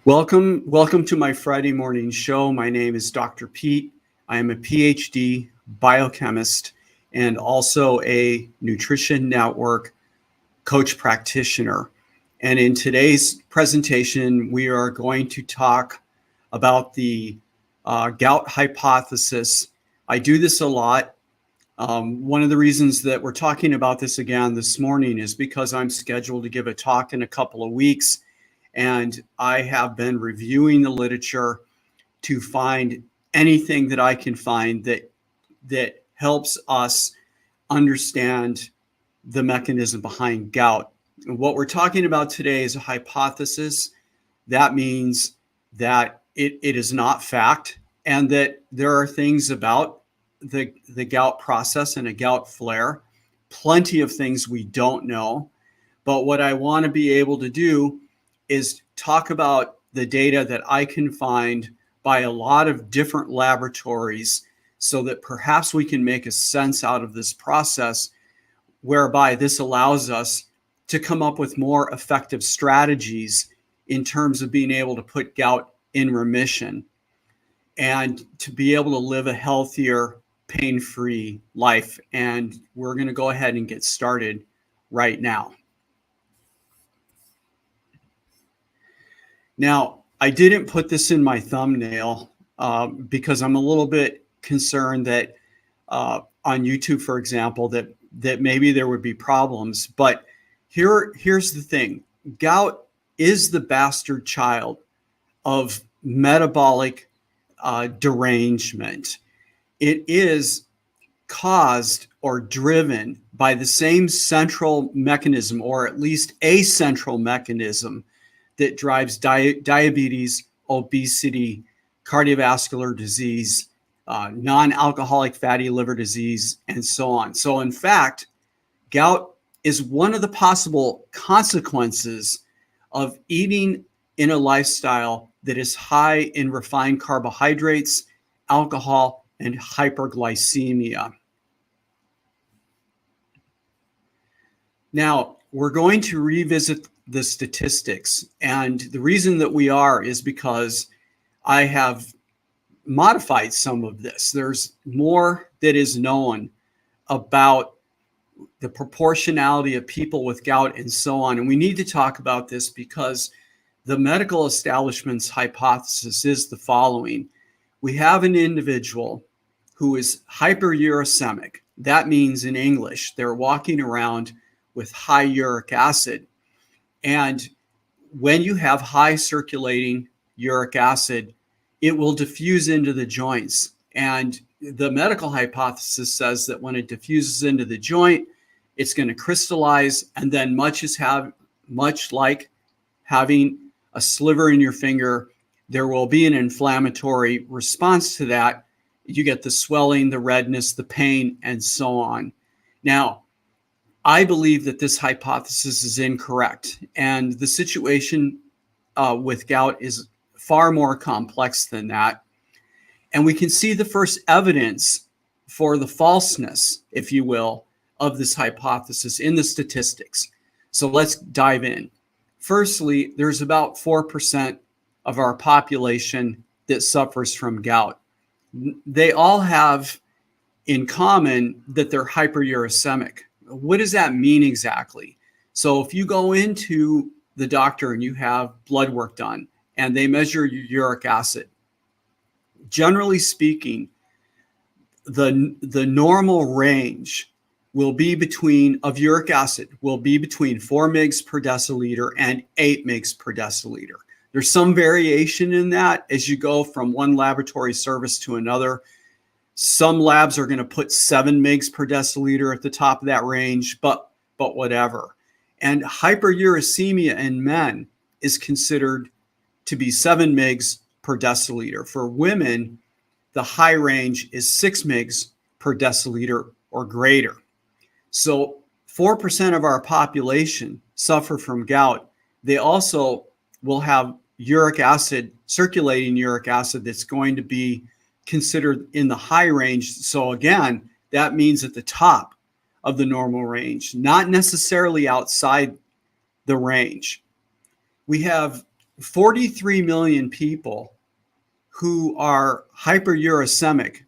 Welcome to my Friday morning show. My name is Dr. Pete. I am a PhD biochemist and also a nutrition network coach practitioner. And in today's presentation, we are going to talk about the gout hypothesis. I do this a lot. One of the reasons that we're talking about this again this morning is because I'm scheduled to give a talk in a couple of weeks. And I have been reviewing the literature to find anything that I can find that helps us understand the mechanism behind gout. And what we're talking about today is a hypothesis. That means that it is not fact, and that there are things about the gout process and a gout flare, plenty of things we don't know. But what I want to be able to do is talk about the data that I can find by a lot of different laboratories so that perhaps we can make a sense out of this process, whereby this allows us to come up with more effective strategies in terms of being able to put gout in remission and to be able to live a healthier, pain-free life. And we're going to go ahead and get started right now. Now, I didn't put this in my thumbnail because I'm a little bit concerned that on YouTube, for example, that maybe there would be problems. But here's the thing. Gout is the bastard child of metabolic derangement. It is caused or driven by the same central mechanism, or at least a central mechanism, that drives diabetes, obesity, cardiovascular disease, non-alcoholic fatty liver disease, and so on. So in fact, gout is one of the possible consequences of eating in a lifestyle that is high in refined carbohydrates, alcohol, and hyperglycemia. Now, we're going to revisit the statistics. And the reason that we are is because I have modified some of this. There's more that is known about the proportionality of people with gout and so on. And we need to talk about this because the medical establishment's hypothesis is the following. We have an individual who is hyperuricemic. That means in English, they're walking around with high uric acid. And when you have high circulating uric acid, it will diffuse into the joints. And the medical hypothesis says that when it diffuses into the joint, it's going to crystallize. And then much like having a sliver in your finger, there will be an inflammatory response to that. You get the swelling, the redness, the pain, and so on. Now, I believe that this hypothesis is incorrect, and the situation with gout is far more complex than that. And we can see the first evidence for the falseness, if you will, of this hypothesis in the statistics. So let's dive in. Firstly, there's about 4% of our population that suffers from gout. They all have in common that they're hyperuricemic. What does that mean exactly? So if you go into the doctor and you have blood work done and they measure your uric acid, generally speaking, the normal range will be of uric acid will be between 4 mg per deciliter and 8 mg per deciliter. There's some variation in that as you go from one laboratory service to another. Some labs are going to put 7 mg per deciliter at the top of that range, but whatever. And hyperuricemia in men is considered to be 7 mg per deciliter. For women, the high range is 6 mg per deciliter or greater. So 4% of our population suffer from gout. They also will have uric acid, circulating uric acid, that's going to be considered in the high range. So again, that means at the top of the normal range, not necessarily outside the range. We have 43 million people who are hyperuricemic,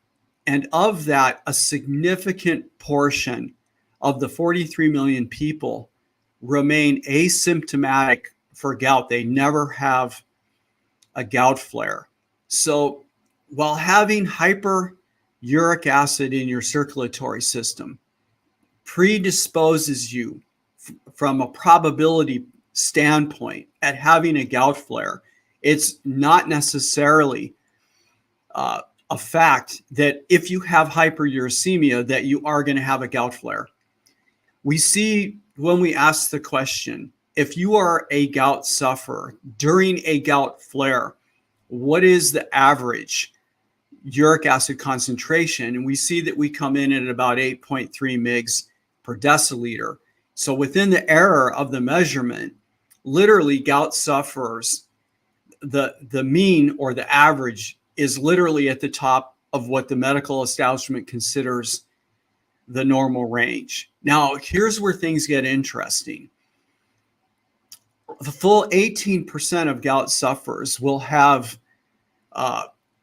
and of that, a significant portion of the 43 million people remain asymptomatic for gout. They never have a gout flare. So while having hyperuric acid in your circulatory system predisposes you from a probability standpoint at having a gout flare, it's not necessarily a fact that if you have hyperuricemia that you are going to have a gout flare. We see when we ask the question, if you are a gout sufferer during a gout flare, what is the average uric acid concentration? And we see that we come in at about 8.3 mg per deciliter. So within the error of the measurement, literally gout sufferers, the mean or the average is literally at the top of what the medical establishment considers the normal range. Now, here's where things get interesting. The full 18% of gout sufferers will have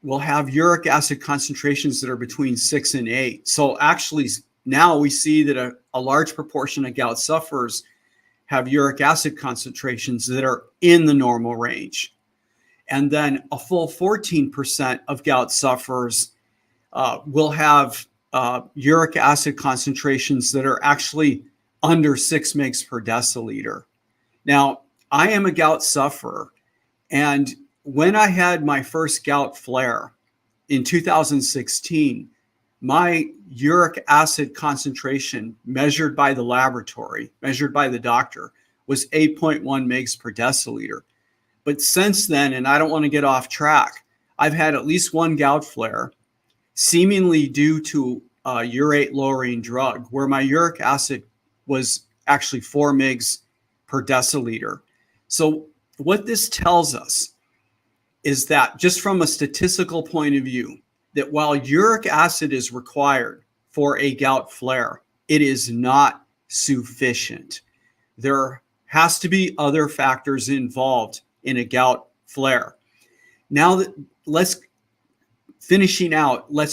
uric acid concentrations that are between 6 and 8. So actually, now we see that a large proportion of gout sufferers have uric acid concentrations that are in the normal range. And then a full 14% of gout sufferers will have uric acid concentrations that are actually under 6 mg per deciliter. Now, I am a gout sufferer, and when I had my first gout flare in 2016, my uric acid concentration measured by the laboratory, measured by the doctor, was 8.1 mg per deciliter. But since then, and I don't want to get off track, I've had at least one gout flare, seemingly due to a urate lowering drug, where my uric acid was actually 4 mg per deciliter. So what this tells us is that, just from a statistical point of view, that while uric acid is required for a gout flare, it is not sufficient. There has to be other factors involved in a gout flare. Now that let's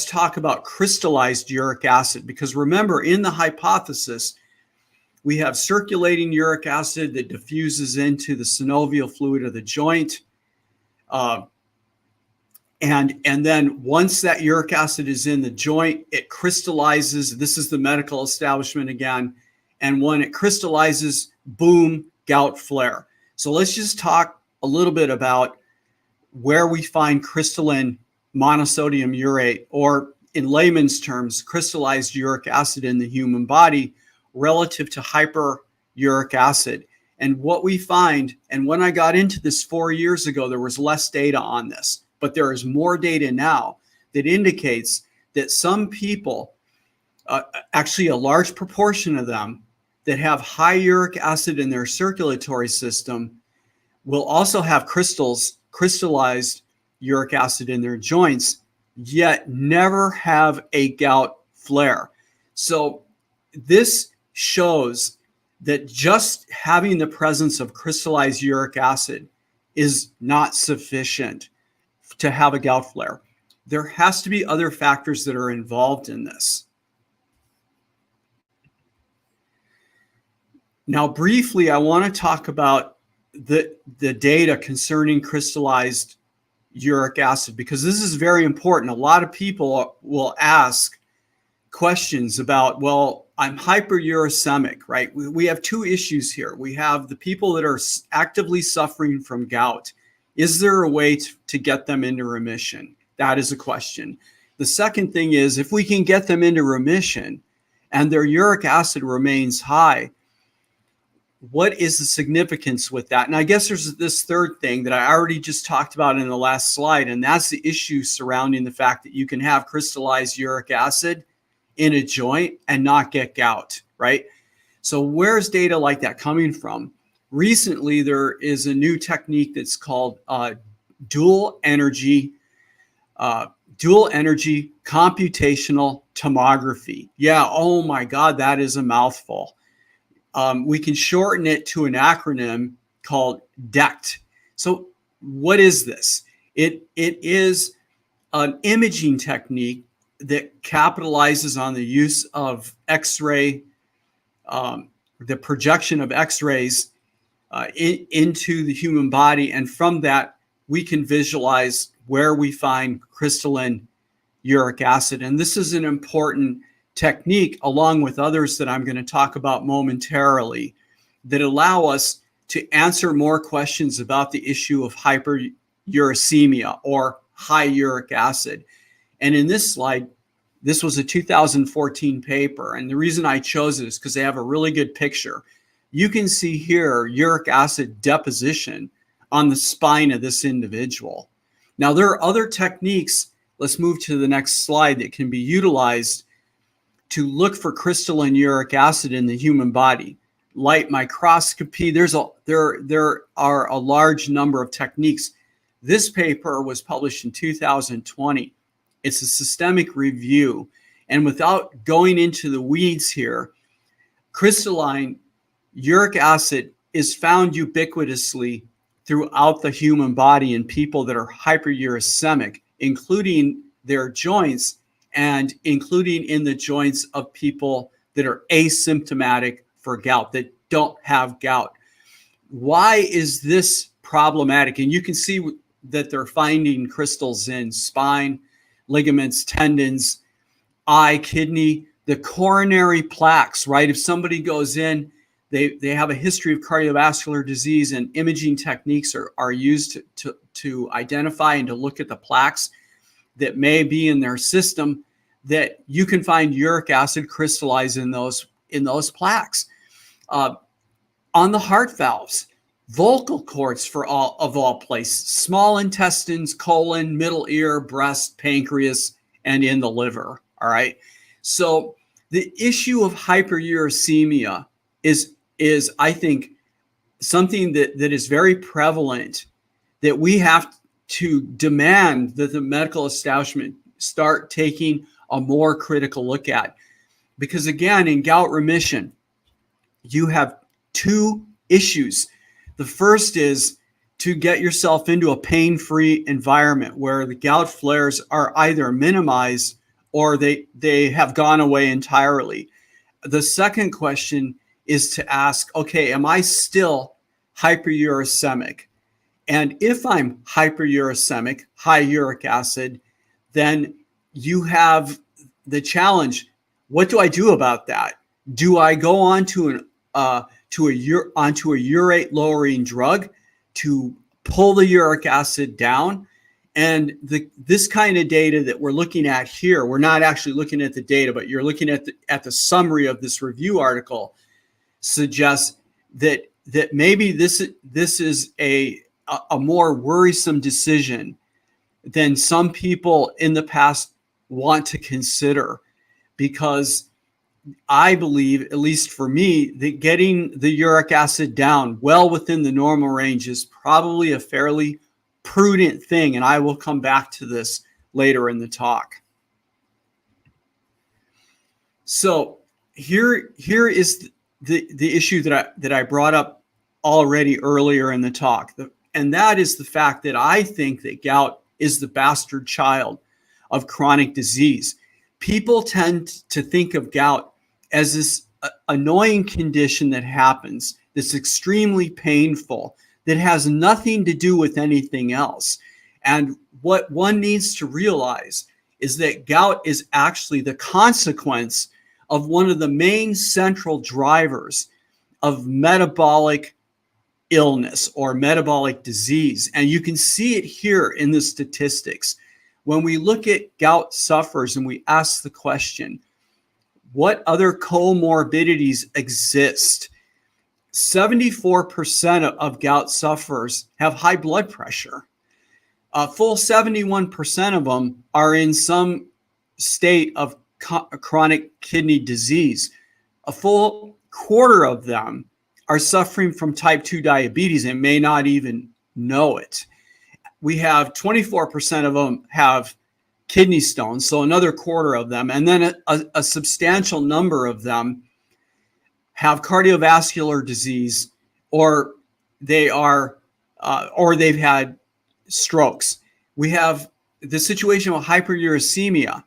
talk about crystallized uric acid, because remember, in the hypothesis, we have circulating uric acid that diffuses into the synovial fluid of the joint. And then once that uric acid is in the joint, it crystallizes. This is the medical establishment again. And when it crystallizes, boom, gout flare. So let's just talk a little bit about where we find crystalline monosodium urate, or in layman's terms, crystallized uric acid in the human body relative to hyperuric acid. And what we find, and when I got into this 4 years ago, there was less data on this, but there is more data now that indicates that some people, actually a large proportion of them that have high uric acid in their circulatory system, will also have crystallized uric acid in their joints, yet never have a gout flare. So this shows that just having the presence of crystallized uric acid is not sufficient to have a gout flare. There has to be other factors that are involved in this. Now, briefly, I want to talk about the data concerning crystallized uric acid, because this is very important. A lot of people will ask questions about, well, I'm hyperuricemic, right? We have two issues here. We have the people that are actively suffering from gout. Is there a way to get them into remission? That is a question. The second thing is, if we can get them into remission and their uric acid remains high, what is the significance with that? And I guess there's this third thing that I already just talked about in the last slide, and that's the issue surrounding the fact that you can have crystallized uric acid in a joint and not get gout, right? So where's data like that coming from? Recently, there is a new technique that's called dual energy computational tomography. Yeah, oh my God, that is a mouthful. We can shorten it to an acronym called DECT. So what is this? It is an imaging technique that capitalizes on the use of X-ray, the projection of X-rays into the human body. And from that, we can visualize where we find crystalline uric acid. And this is an important technique, along with others that I'm going to talk about momentarily, that allow us to answer more questions about the issue of hyperuricemia or high uric acid. And in this slide, this was a 2014 paper. And the reason I chose it is because they have a really good picture. You can see here uric acid deposition on the spine of this individual. Now, there are other techniques. Let's move to the next slide that can be utilized to look for crystalline uric acid in the human body. Light microscopy, there are a large number of techniques. This paper was published in 2020. It's a systemic review. And without going into the weeds here, crystalline uric acid is found ubiquitously throughout the human body in people that are hyperuricemic, including their joints and including in the joints of people that are asymptomatic for gout, that don't have gout. Why is this problematic? And you can see that they're finding crystals in spine, ligaments, tendons, eye, kidney, the coronary plaques, right? If somebody goes in, they have a history of cardiovascular disease, and imaging techniques are used to identify and to look at the plaques that may be in their system, that you can find uric acid crystallized in those plaques. On the heart valves, vocal cords of all places, small intestines, colon, middle ear, breast, pancreas, and in the liver. All right. So the issue of hyperuricemia is I think something that is very prevalent, that we have to demand that the medical establishment start taking a more critical look at. Because again, in gout remission, you have two issues. The first is to get yourself into a pain-free environment where the gout flares are either minimized or they have gone away entirely. The second question is to ask, okay, am I still hyperuricemic? And if I'm hyperuricemic, high uric acid, then you have the challenge. What do I do about that? Do I go on to onto a urate lowering drug to pull the uric acid down? And this kind of data that we're looking at here, we're not actually looking at the data, but you're looking at the summary of this review article, suggests that maybe this is a more worrisome decision than some people in the past want to consider, because I believe, at least for me, that getting the uric acid down well within the normal range is probably a fairly prudent thing. And I will come back to this later in the talk. So here is the issue that I brought up already earlier in the talk. And that is the fact that I think that gout is the bastard child of chronic disease. People tend to think of gout as this annoying condition that happens, that's extremely painful, that has nothing to do with anything else. And what one needs to realize is that gout is actually the consequence of one of the main central drivers of metabolic illness or metabolic disease. And you can see it here in the statistics. When we look at gout sufferers and we ask the question, what other comorbidities exist? 74% of gout sufferers have high blood pressure. A full 71% of them are in some state of chronic kidney disease. A full quarter of them are suffering from type 2 diabetes and may not even know it. We have 24% of them have kidney stones, so another quarter of them, and then a substantial number of them have cardiovascular disease, or they've had strokes. We have the situation with hyperuricemia,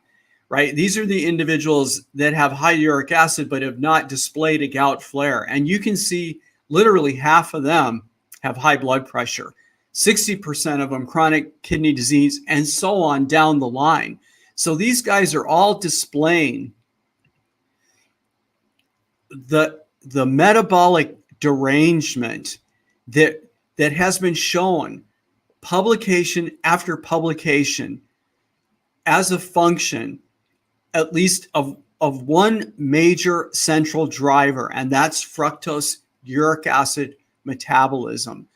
right? These are the individuals that have high uric acid but have not displayed a gout flare. And you can see literally half of them have high blood pressure, 60% of them chronic kidney disease, and so on down the line. So these guys are all displaying the metabolic derangement that has been shown publication after publication as a function, at least of one major central driver, and that's fructose uric acid metabolism.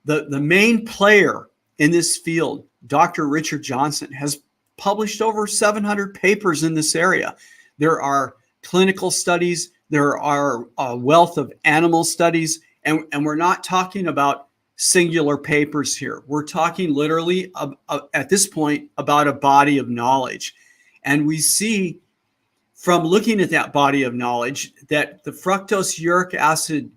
The main player in this field, Dr. Richard Johnson, has published over 700 papers in this area. There are clinical studies, there are a wealth of animal studies, and we're not talking about singular papers here. We're talking literally at this point about a body of knowledge. And we see from looking at that body of knowledge that the fructose uric acid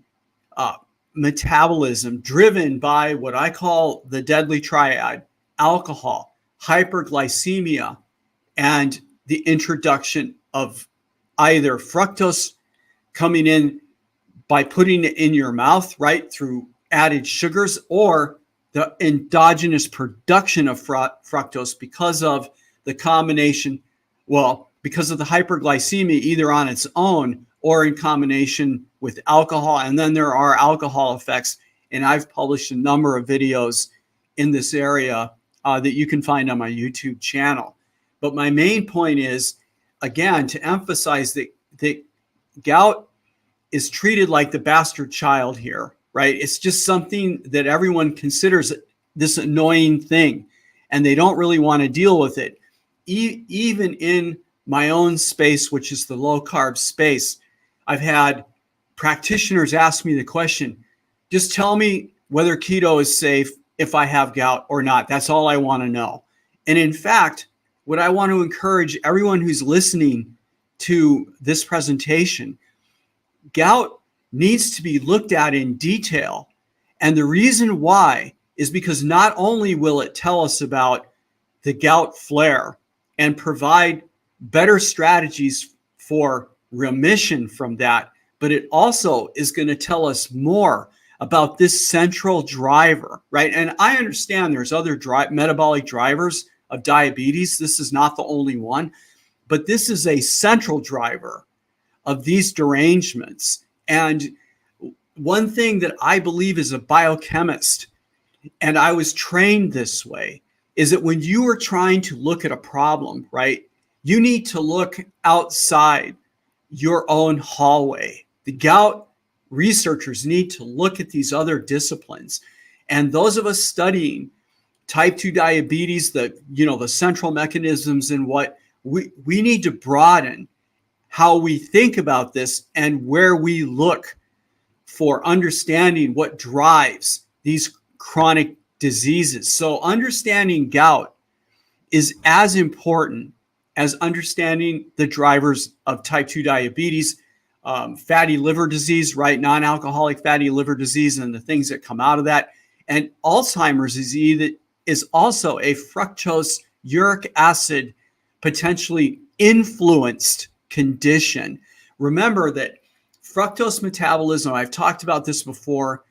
metabolism, driven by what I call the deadly triad: alcohol, hyperglycemia, and the introduction of either fructose coming in by putting it in your mouth, right, through added sugars, or the endogenous production of fructose because of the combination, because of the hyperglycemia, either on its own or in combination with alcohol. And then there are alcohol effects. And I've published a number of videos in this area that you can find on my YouTube channel. But my main point is, again, to emphasize that gout is treated like the bastard child here, right? It's just something that everyone considers this annoying thing, and they don't really want to deal with it. Even in my own space, which is the low carb space, I've had practitioners ask me the question, just tell me whether keto is safe if I have gout or not. That's all I want to know. And in fact, what I want to encourage everyone who's listening to this presentation, gout needs to be looked at in detail. And the reason why is because not only will it tell us about the gout flare and provide better strategies for remission from that, but it also is going to tell us more about this central driver, right? And I understand there's other metabolic drivers of diabetes. This is not the only one, but this is a central driver of these derangements. And one thing that I believe as a biochemist, and I was trained this way, is that when you are trying to look at a problem, right, you need to look outside your own hallway. The gout researchers need to look at these other disciplines. And those of us studying type 2 diabetes, the central mechanisms and what we need to broaden how we think about this and where we look for understanding what drives these chronic diseases. So understanding gout is as important as understanding the drivers of type 2 diabetes, fatty liver disease, right? Non-alcoholic fatty liver disease and the things that come out of that. And Alzheimer's disease is also a fructose uric acid potentially influenced condition. Remember that fructose metabolism, I've talked about this before,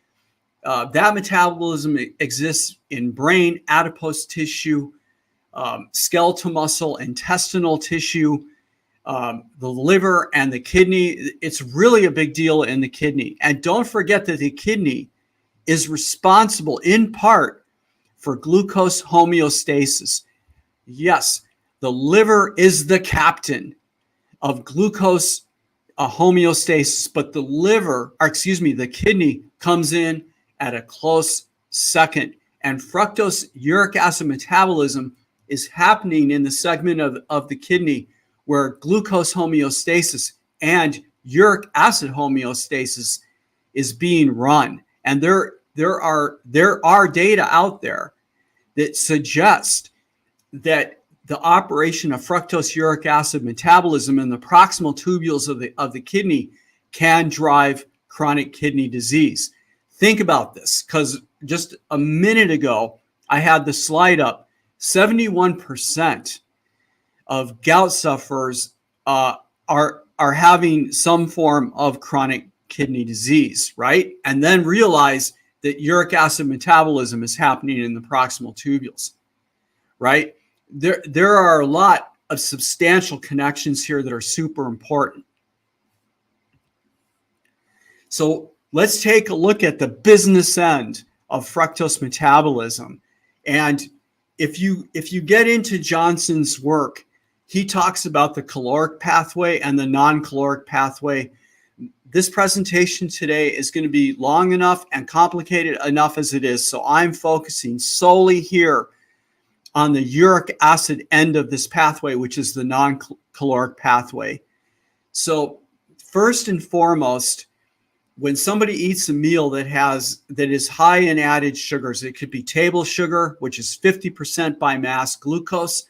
that metabolism exists in brain, adipose tissue, skeletal muscle, intestinal tissue, the liver, and the kidney. It's really a big deal in the kidney. And don't forget that the kidney is responsible in part for glucose homeostasis. Yes, the liver is the captain of glucose homeostasis, but the kidney comes in at a close second. And fructose uric acid metabolism is happening in the segment of the kidney where glucose homeostasis and uric acid homeostasis is being run. And there are data out there that suggest that the operation of fructose uric acid metabolism in the proximal tubules of the kidney can drive chronic kidney disease. Think about this, because just a minute ago, I had the slide up. 71% of gout sufferers are having some form of chronic kidney disease, right? And then realize that uric acid metabolism is happening in the proximal tubules, right? There are a lot of substantial connections here that are super important. So let's take a look at the business end of fructose metabolism. And if you get into Johnson's work, he talks about the caloric pathway and the non-caloric pathway. This presentation today is going to be long enough and complicated enough as it is. So I'm focusing solely here on the uric acid end of this pathway, which is the non-caloric pathway. So first and foremost, when somebody eats a meal that is high in added sugars, it could be table sugar, which is 50% by mass glucose,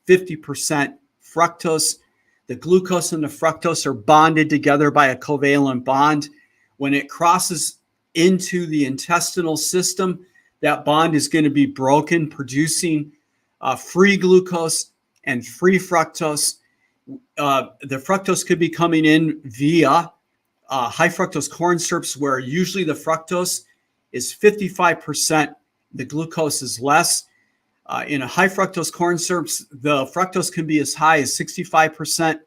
50% fructose. The glucose and the fructose are bonded together by a covalent bond. When it crosses into the intestinal system, that bond is going to be broken, producing free glucose and free fructose. The fructose could be coming in via high fructose corn syrups, where usually the fructose is 55%, the glucose is less. In a high fructose corn syrups, the fructose can be as high as 65%.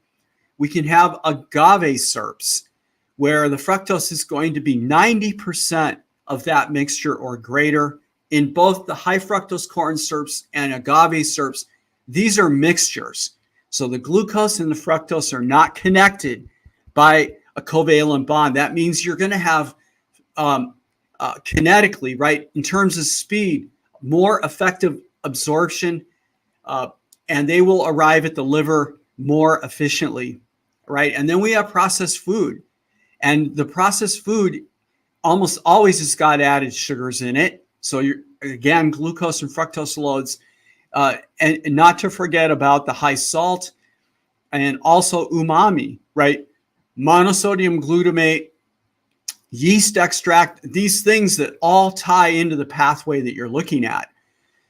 We can have agave syrups, where the fructose is going to be 90% of that mixture or greater. In both the high fructose corn syrups and agave syrups, these are mixtures. So the glucose and the fructose are not connected by a covalent bond. That means you're going to have kinetically, right, in terms of speed, more effective absorption, and they will arrive at the liver more efficiently, right? And then we have processed food, and the processed food almost always has got added sugars in it. So you're, again, glucose and fructose loads, and not to forget about the high salt and also umami, right? Monosodium glutamate, yeast extract, these things that all tie into the pathway that you're looking at.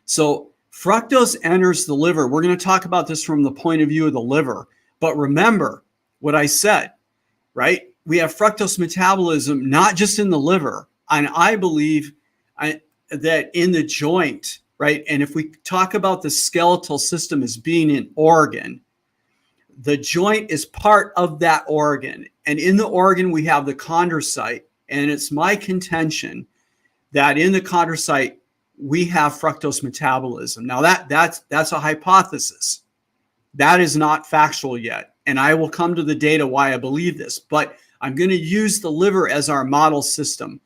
So fructose enters the liver. We're going to talk about this from the point of view of the liver. But remember what I said, right? We have fructose metabolism not just in the liver, and I believe that in the joint, right? And if we talk about the skeletal system as being an organ, the joint is part of that organ. And in the organ, we have the chondrocyte. And it's my contention that in the chondrocyte, we have fructose metabolism. Now, that's a hypothesis. That is not factual yet. And I will come to the data why I believe this. But I'm going to use the liver as our model system.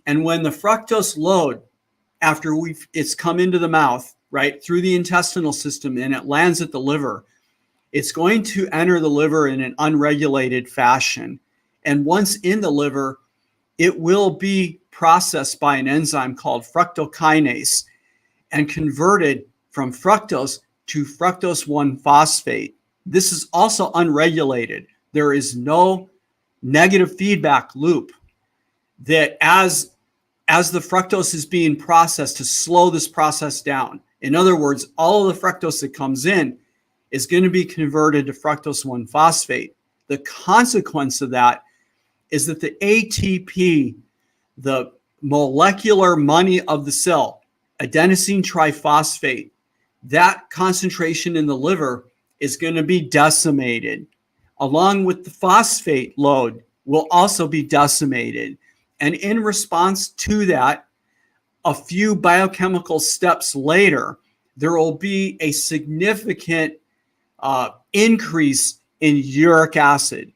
And when the fructose load, after it's come into the mouth, right, through the intestinal system, and it lands at the liver, it's going to enter the liver in an unregulated fashion. And once in the liver, it will be processed by an enzyme called fructokinase and converted from fructose to fructose 1-phosphate. This is also unregulated. There is no negative feedback loop that as the fructose is being processed to slow this process down. In other words, all of the fructose that comes in is going to be converted to fructose 1-phosphate. The consequence of that is that the ATP, the molecular money of the cell, adenosine triphosphate, that concentration in the liver is going to be decimated, along with the phosphate load will also be decimated. And in response to that, a few biochemical steps later, there will be a significant increase in uric acid,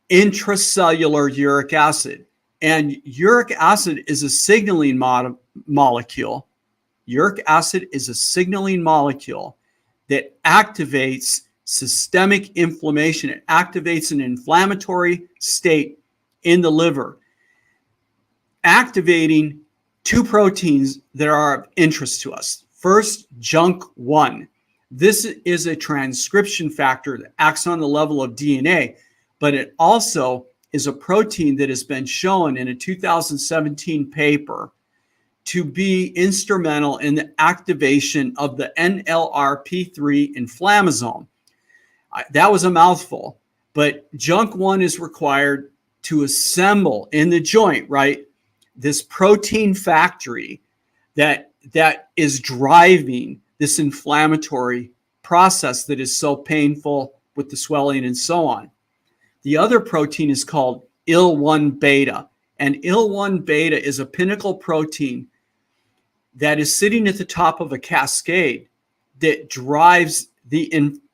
intracellular uric acid. And uric acid is a signaling molecule. Uric acid is a signaling molecule that activates systemic inflammation. It activates an inflammatory state in the liver, activating two proteins that are of interest to us. First, JUNK1. This is a transcription factor that acts on the level of DNA, but it also is a protein that has been shown in a 2017 paper to be instrumental in the activation of the NLRP3 inflammasome. That was a mouthful, but JUNC1 is required to assemble in the joint, right, this protein factory that is driving this inflammatory process that is so painful with the swelling and so on. The other protein is called IL-1 beta, and IL-1 beta is a pinnacle protein that is sitting at the top of a cascade that drives the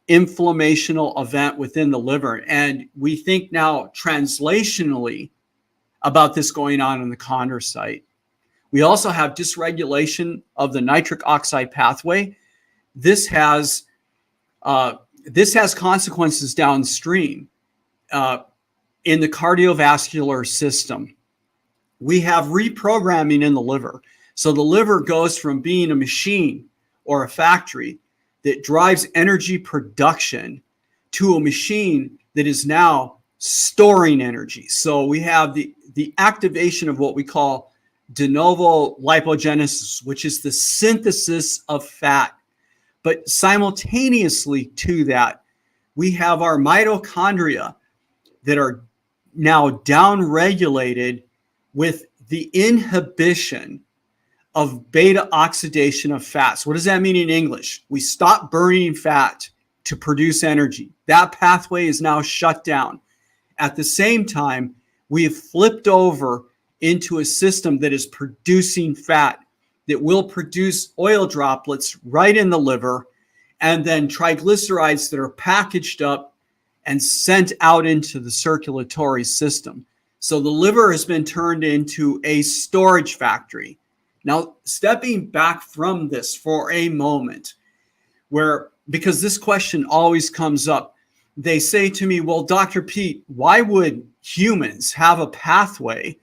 inflammational event within the liver. And we think now translationally about this going on in the chondrocyte. We also have dysregulation of the nitric oxide pathway. This has consequences downstream in the cardiovascular system. We have reprogramming in the liver. So the liver goes from being a machine or a factory that drives energy production to a machine that is now storing energy. So we have the activation of what we call de novo lipogenesis, which is the synthesis of fat. But simultaneously to that, we have our mitochondria that are now downregulated with the inhibition of beta oxidation of fats. What does that mean in English? We stop burning fat to produce energy. That pathway is now shut down. At the same time, we have flipped over into a system that is producing fat, that will produce oil droplets right in the liver, and then triglycerides that are packaged up and sent out into the circulatory system. So the liver has been turned into a storage factory. Now, stepping back from this for a moment, because this question always comes up, they say to me, well, Dr. Pete, why would humans have a pathway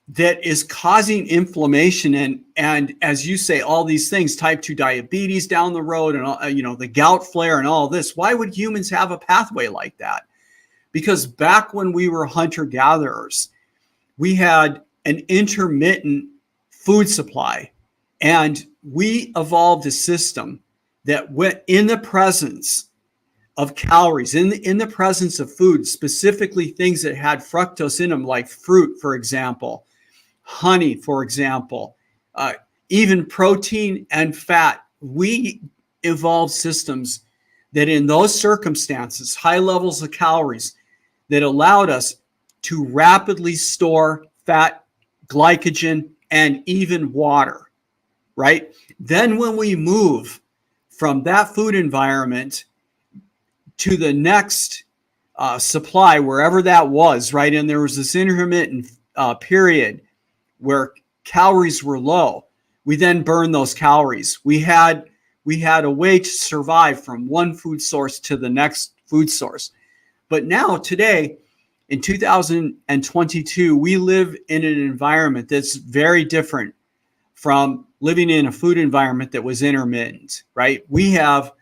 that is causing inflammation and as you say, all these things, type 2 diabetes down the road and the gout flare and all this? Why would humans have a pathway like that? Because back when we were hunter-gatherers, we had an intermittent food supply, and we evolved a system that went in the presence of calories, in the presence of food, specifically things that had fructose in them, like fruit, for example, honey, for example, even protein and fat. We evolved systems that in those circumstances, high levels of calories, that allowed us to rapidly store fat, glycogen, and even water, right? Then when we move from that food environment to the next supply, wherever that was, right? And there was this intermittent period where calories were low. We then burned those calories. We had a way to survive from one food source to the next food source. But now, today, in 2022, we live in an environment that's very different from living in a food environment that was intermittent, right? We have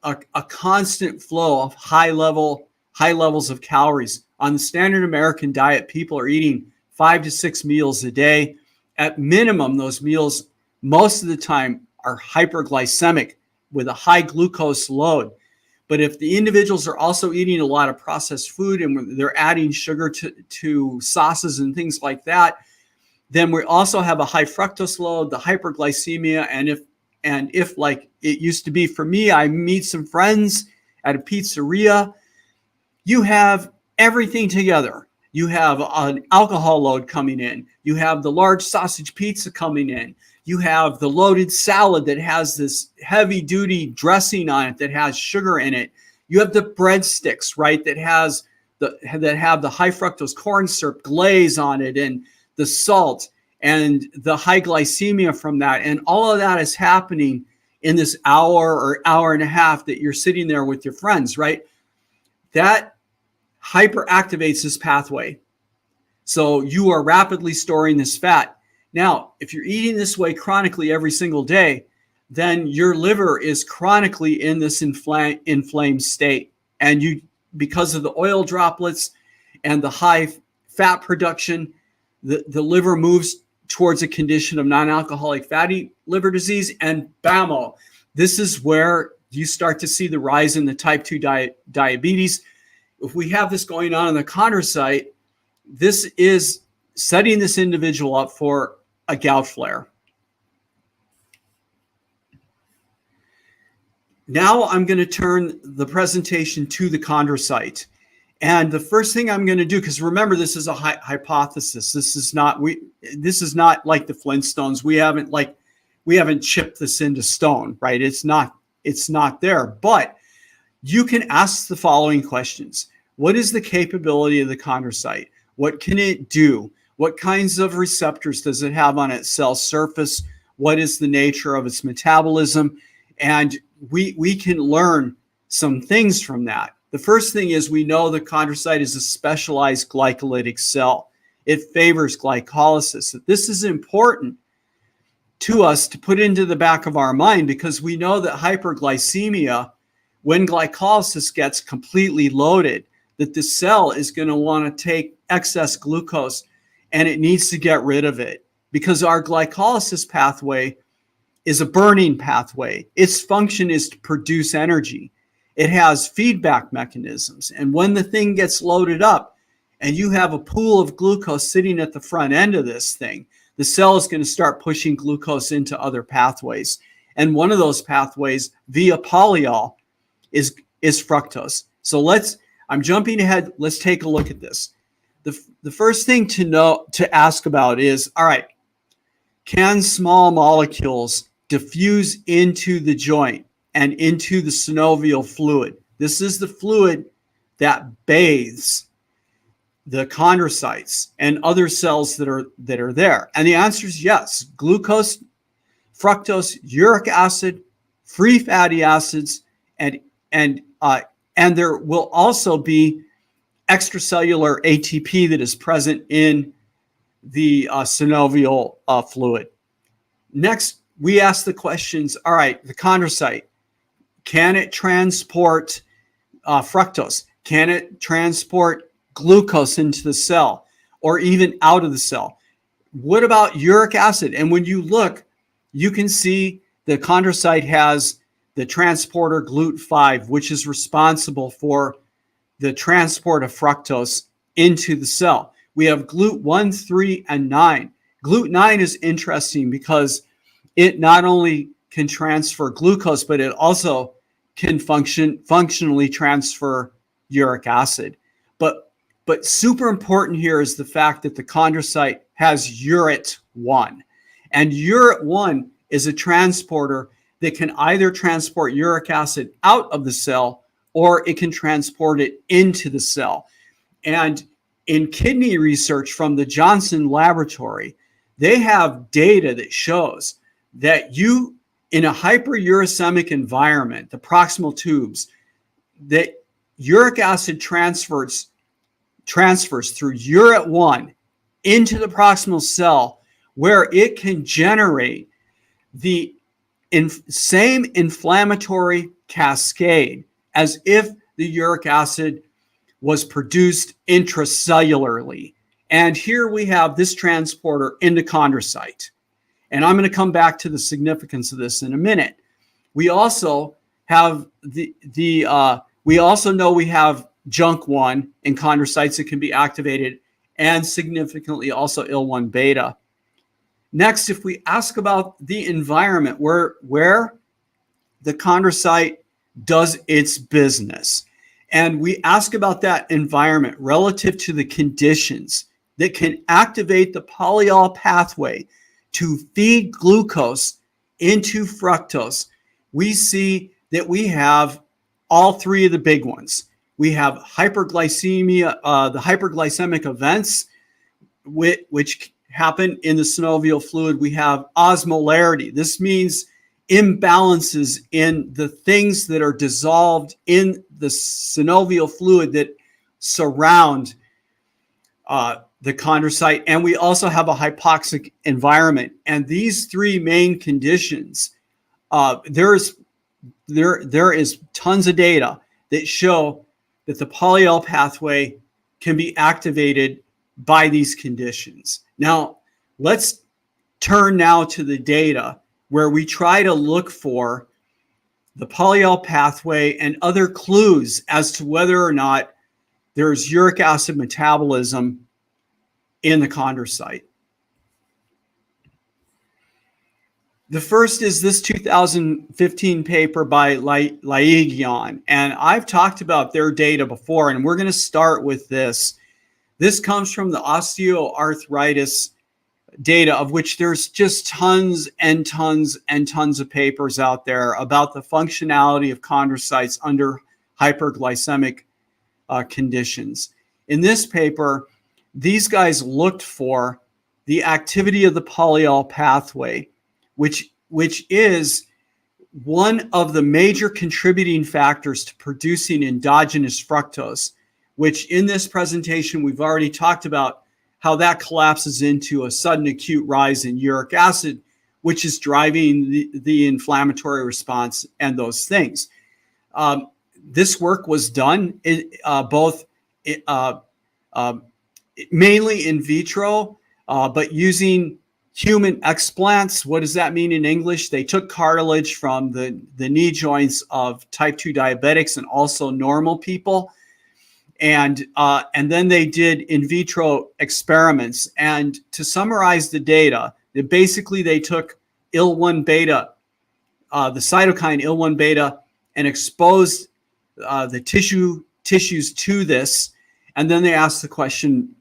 a constant flow of high levels of calories. On the standard American diet, people are eating 5 to 6 meals a day. At minimum, those meals most of the time are hyperglycemic with a high glucose load. But if the individuals are also eating a lot of processed food and they're adding sugar to sauces and things like that, then we also have a high fructose load, the hyperglycemia. And if like it used to be for me, I meet some friends at a pizzeria, you have everything together. You have an alcohol load coming in. You have the large sausage pizza coming in. You have the loaded salad that has this heavy duty dressing on it that has sugar in it. You have the breadsticks, right, that have the high fructose corn syrup glaze on it, and the salt and the high glycemia from that. And all of that is happening in this hour or hour and a half that you're sitting there with your friends, right? That hyperactivates this pathway. So you are rapidly storing this fat. Now, if you're eating this way chronically every single day, then your liver is chronically in this inflamed state. And you, because of the oil droplets and the high fat production, the liver moves towards a condition of non-alcoholic fatty liver disease, and bammo, this is where you start to see the rise in the type 2 diabetes. If we have this going on in the chondrocyte, this is setting this individual up for a gout flare. Now I'm going to turn the presentation to the chondrocyte. And the first thing I'm going to do, because remember, this is a hypothesis. This is not like the Flintstones. We haven't chipped this into stone, right? It's not there. But you can ask the following questions. What is the capability of the chondrocyte? What can it do? What kinds of receptors does it have on its cell surface? What is the nature of its metabolism? And we can learn some things from that. The first thing is we know the chondrocyte is a specialized glycolytic cell. It favors glycolysis. This is important to us to put into the back of our mind, because we know that hyperglycemia, when glycolysis gets completely loaded, that the cell is going to want to take excess glucose and it needs to get rid of it, because our glycolysis pathway is a burning pathway. Its function is to produce energy. It has feedback mechanisms. And when the thing gets loaded up and you have a pool of glucose sitting at the front end of this thing, the cell is going to start pushing glucose into other pathways. And one of those pathways via polyol is fructose. So I'm jumping ahead. Let's take a look at this. The first thing to ask about is, all right, can small molecules diffuse into the joint and into the synovial fluid? This is the fluid that bathes the chondrocytes and other cells that are there. And the answer is yes. Glucose, fructose, uric acid, free fatty acids, and there will also be extracellular ATP that is present in the synovial fluid. Next, we ask the questions, all right, the chondrocyte, can it transport fructose? Can it transport glucose into the cell or even out of the cell? What about uric acid? And when you look, you can see the chondrocyte has the transporter GLUT5, which is responsible for the transport of fructose into the cell. We have GLUT1, 3, and 9. GLUT9 is interesting because it not only can transfer glucose, but it also can functionally transfer uric acid. But super important here is the fact that the chondrocyte has URAT1. And URAT1 is a transporter that can either transport uric acid out of the cell or it can transport it into the cell. And in kidney research from the Johnson Laboratory, they have data that shows that in a hyperuricemic environment, the proximal tubes, that uric acid transfers through URAT1 into the proximal cell, where it can generate the same inflammatory cascade as if the uric acid was produced intracellularly. And here we have this transporter into chondrocyte. And I'm going to come back to the significance of this in a minute. We also have we also know we have JUNK1 in chondrocytes that can be activated, and significantly also IL-1 beta. Next, if we ask about the environment where the chondrocyte does its business, and we ask about that environment relative to the conditions that can activate the polyol pathway to feed glucose into fructose, we see that we have all three of the big ones. We have hyperglycemia, the hyperglycemic events, which happen in the synovial fluid. We have osmolarity. This means imbalances in the things that are dissolved in the synovial fluid that surround the chondrocyte. And we also have a hypoxic environment. And these three main conditions, there is tons of data that show that the polyol pathway can be activated by these conditions. Now, let's turn now to the data where we try to look for the polyol pathway and other clues as to whether or not there's uric acid metabolism in the chondrocyte. The first is this 2015 paper by Laigyan, and I've talked about their data before, and we're going to start with this. This comes from the osteoarthritis data, of which there's just tons and tons and tons of papers out there about the functionality of chondrocytes under hyperglycemic conditions. In this paper, these guys looked for the activity of the polyol pathway, which is one of the major contributing factors to producing endogenous fructose, which in this presentation we've already talked about how that collapses into a sudden acute rise in uric acid, which is driving the inflammatory response and those things. This work was done mainly in vitro, but using human explants. What does that mean in English? They took cartilage from the knee joints of type 2 diabetics and also normal people. And then they did in vitro experiments. And to summarize the data, basically they took IL-1 beta, the cytokine IL-1 beta, and exposed the tissues to this. And then they asked the question,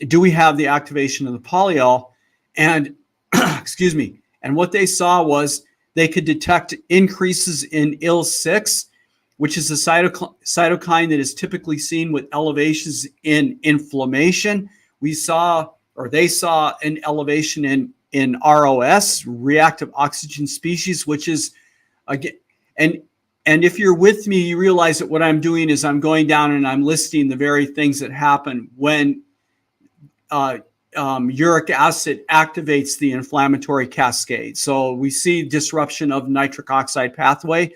do we have the activation of the polyol? And excuse me. And what they saw was they could detect increases in IL-6, which is a cytokine that is typically seen with elevations in inflammation. They saw an elevation in ROS, reactive oxygen species, which is, again, and if you're with me, you realize that what I'm doing is I'm going down and I'm listing the very things that happen when uric acid activates the inflammatory cascade. So we see disruption of nitric oxide pathway.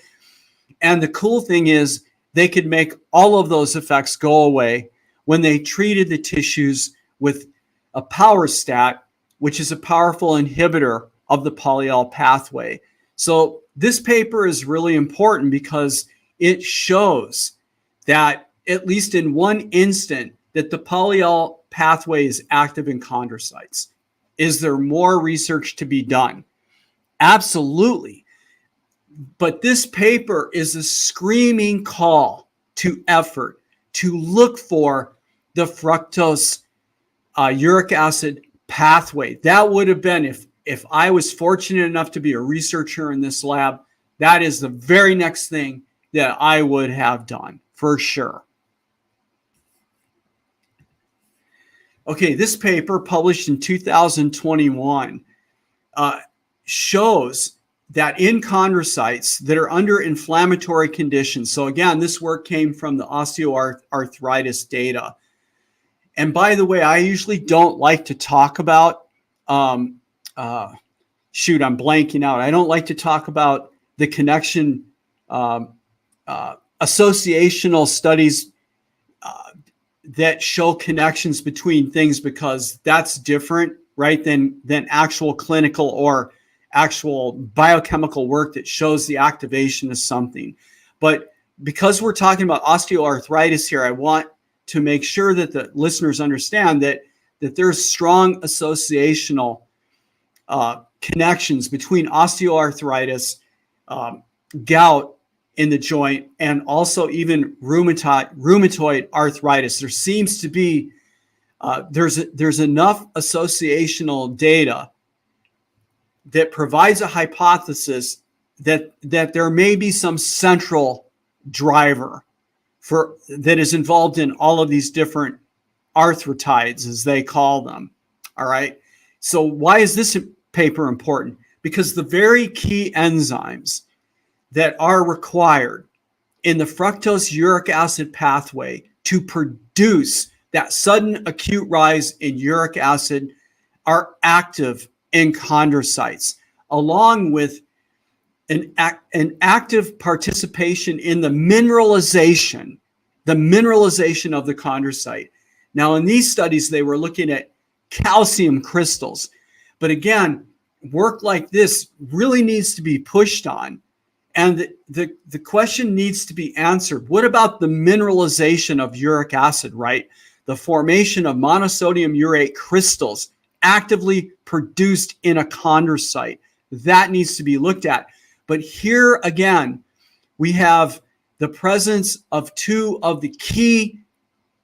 And the cool thing is they could make all of those effects go away when they treated the tissues with a power stat, which is a powerful inhibitor of the polyol pathway. So this paper is really important because it shows that, at least in one instant, that the polyol pathway is active in chondrocytes. Is there more research to be done? Absolutely. But this paper is a screaming call to effort to look for the fructose uric acid pathway. That would have been, if I was fortunate enough to be a researcher in this lab, that is the very next thing that I would have done for sure. Okay, this paper published in 2021 shows that in chondrocytes that are under inflammatory conditions. So again, this work came from the osteoarthritis data. And by the way, I usually don't like to talk about, I'm blanking out. I don't like to talk about the connection, associational studies that show connections between things, because that's different, right, than actual clinical or actual biochemical work that shows the activation of something. But because we're talking about osteoarthritis here, I want to make sure that the listeners understand that there's strong associational connections between osteoarthritis, gout in the joint, and also even rheumatoid arthritis. There seems to be there's enough associational data that provides a hypothesis that there may be some central driver that is involved in all of these different arthritides, as they call them. All right. So why is this paper important? Because the very key enzymes that are required in the fructose uric acid pathway to produce that sudden acute rise in uric acid are active in chondrocytes, along with an active participation in the mineralization of the chondrocyte. Now, in these studies, they were looking at calcium crystals, But again, work like this really needs to be pushed on. And the question needs to be answered. What about the mineralization of uric acid, right? The formation of monosodium urate crystals actively produced in a chondrocyte. That needs to be looked at. But here again, we have the presence of two of the key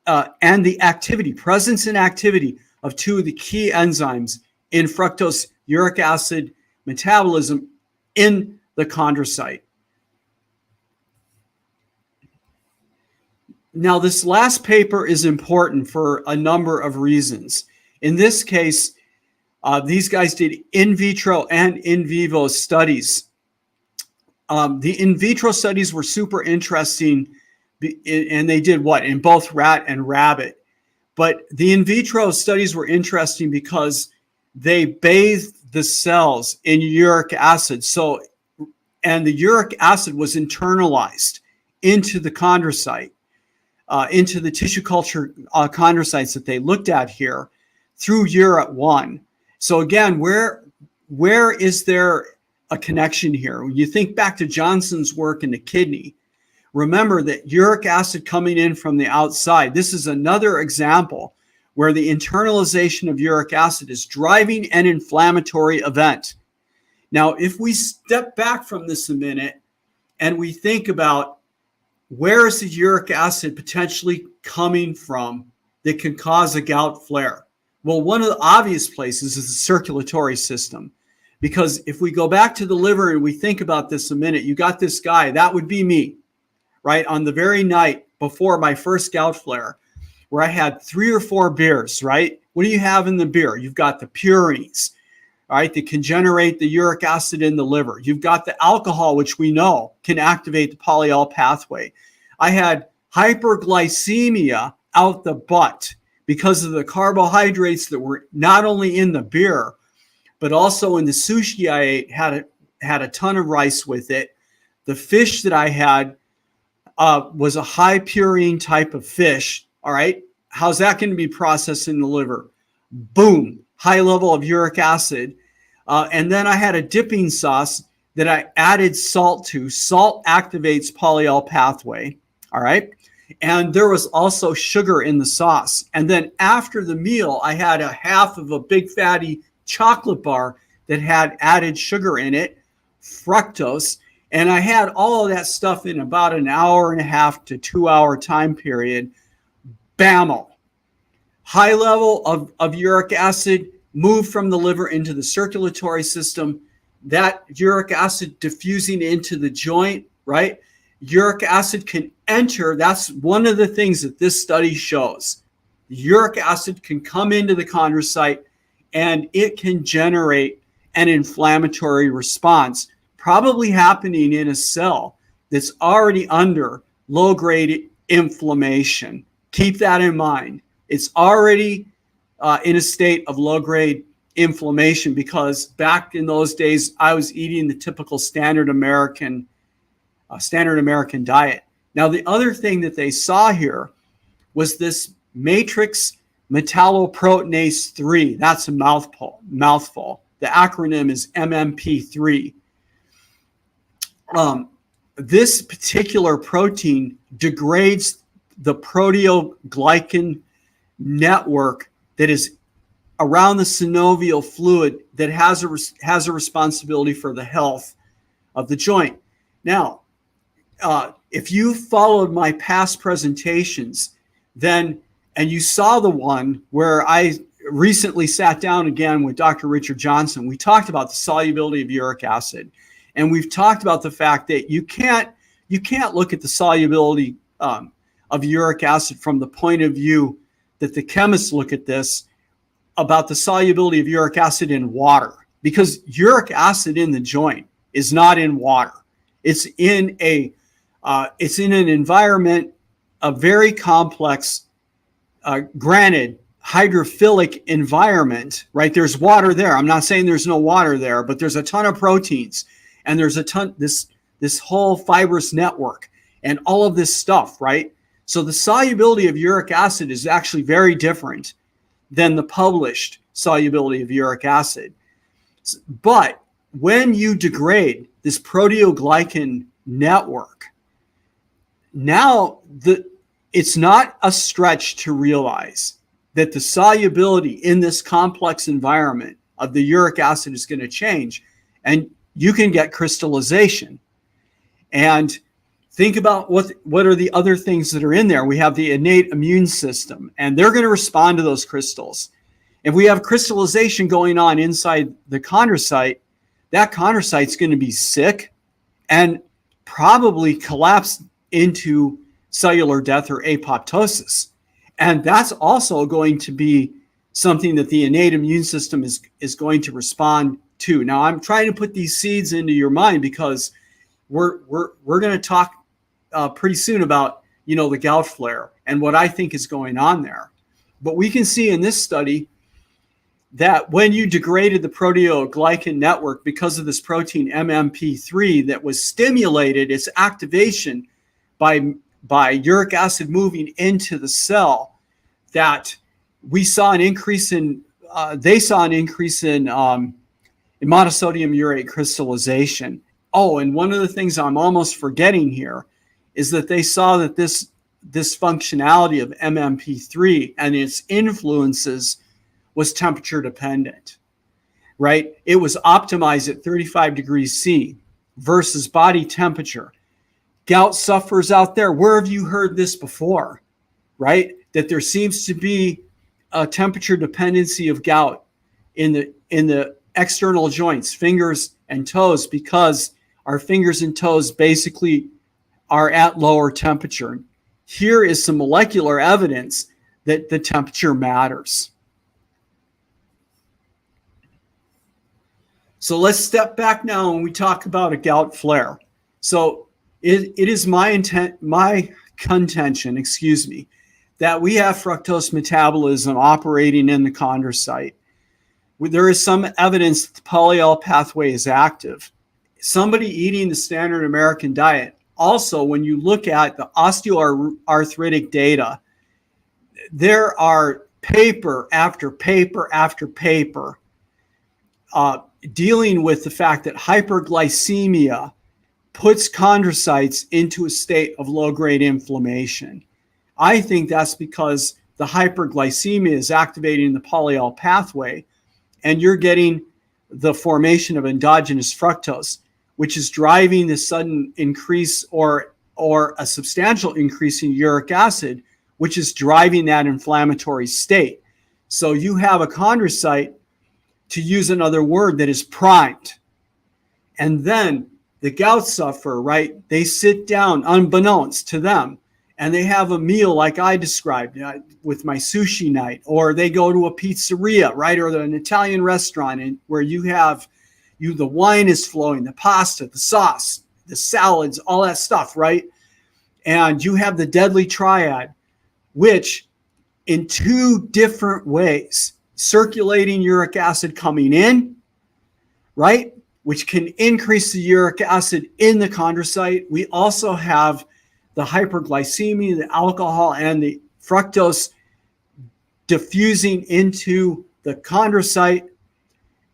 and the presence and activity of two of the key enzymes in fructose uric acid metabolism in the chondrocyte. Now, this last paper is important for a number of reasons. In this case, these guys did in vitro and in vivo studies. The in vitro studies were super interesting, and they did what? In both rat and rabbit. But the in vitro studies were interesting because they bathed the cells in uric acid. And the uric acid was internalized into the chondrocyte, into the tissue culture chondrocytes that they looked at here through URAT1. So again, where is there a connection here? When you think back to Johnson's work in the kidney, remember that uric acid coming in from the outside. This is another example where the internalization of uric acid is driving an inflammatory event. Now, if we step back from this a minute and we think about where is the uric acid potentially coming from that can cause a gout flare? Well, one of the obvious places is the circulatory system. Because if we go back to the liver and we think about this a minute, you got this guy, that would be me, right? On the very night before my first gout flare, where I had 3 or 4 beers, right? What do you have in the beer? You've got the purines, right, that can generate the uric acid in the liver. You've got the alcohol, which we know can activate the polyol pathway. I had hyperglycemia out the butt because of the carbohydrates that were not only in the beer, but also in the sushi I ate had a ton of rice with it. The fish that I had was a high purine type of fish. All right. How's that going to be processed in the liver? Boom. High level of uric acid. And then I had a dipping sauce that I added salt to. Salt activates polyol pathway. All right. And there was also sugar in the sauce. And then after the meal, I had a half of a big fatty chocolate bar that had added sugar in it, fructose. And I had all of that stuff in about an hour and a half to 2 hour time period. Bammo. High level of uric acid moved from the liver into the circulatory system. That uric acid diffusing into the joint, right? Uric acid can enter. That's one of the things that this study shows. Uric acid can come into the chondrocyte and it can generate an inflammatory response, probably happening in a cell that's already under low-grade inflammation. Keep that in mind. It's already in a state of low-grade inflammation because back in those days, I was eating the typical standard American diet. Now, the other thing that they saw here was this matrix metalloproteinase 3. That's a mouthful. The acronym is MMP3. This particular protein degrades the proteoglycan network that is around the synovial fluid that has a responsibility for the health of the joint. Now, if you followed my past presentations, then and you saw the one where I recently sat down again with Dr. Richard Johnson, we talked about the solubility of uric acid, and we've talked about the fact that you can't look at the solubility of uric acid from the point of view that the chemists look at this about the solubility of uric acid in water, because uric acid in the joint is not in water. It's in an environment, a very complex, granted hydrophilic environment, right? There's water there. I'm not saying there's no water there, but there's a ton of proteins and there's this whole fibrous network and all of this stuff, right? So the solubility of uric acid is actually very different than the published solubility of uric acid. But when you degrade this proteoglycan network, now it's not a stretch to realize that the solubility in this complex environment of the uric acid is going to change, and you can get crystallization. And think about what are the other things that are in there. We have the innate immune system, and they're going to respond to those crystals. If we have crystallization going on inside the chondrocyte, that chondrocyte's going to be sick and probably collapse into cellular death or apoptosis. And that's also going to be something that the innate immune system is going to respond to. Now, I'm trying to put these seeds into your mind because we're going to talk pretty soon about, the gout flare and what I think is going on there. But we can see in this study that when you degraded the proteoglycan network because of this protein MMP3 that was stimulated, its activation by uric acid moving into the cell, that we saw an increase in, they saw an increase in monosodium urate crystallization. Oh, and one of the things I'm almost forgetting here is that they saw that this functionality of MMP3 and its influences was temperature dependent, right? It was optimized at 35 degrees C versus body temperature. Gout sufferers out there, where have you heard this before, right? That there seems to be a temperature dependency of gout in the external joints, fingers and toes, because our fingers and toes basically are at lower temperature. Here is some molecular evidence that the temperature matters. So let's step back now when we talk about a gout flare. So it is my contention, that we have fructose metabolism operating in the chondrocyte. There is some evidence that the polyol pathway is active. Somebody eating the standard American diet, also when you look at the osteoarthritic data, there are paper after paper after paper dealing with the fact that hyperglycemia puts chondrocytes into a state of low-grade inflammation. I think that's because the hyperglycemia is activating the polyol pathway, and you're getting the formation of endogenous fructose, which is driving the sudden increase or a substantial increase in uric acid, which is driving that inflammatory state. So you have a chondrocyte, to use another word, that is primed. And then the gout sufferer, right, they sit down unbeknownst to them and they have a meal like I described with my sushi night, or they go to a pizzeria, right, or an Italian restaurant, and where the wine is flowing, the pasta, the sauce, the salads, all that stuff, right? And you have the deadly triad, which in two different ways, circulating uric acid coming in, right, which can increase the uric acid in the chondrocyte. We also have the hyperglycemia, the alcohol, and the fructose diffusing into the chondrocyte,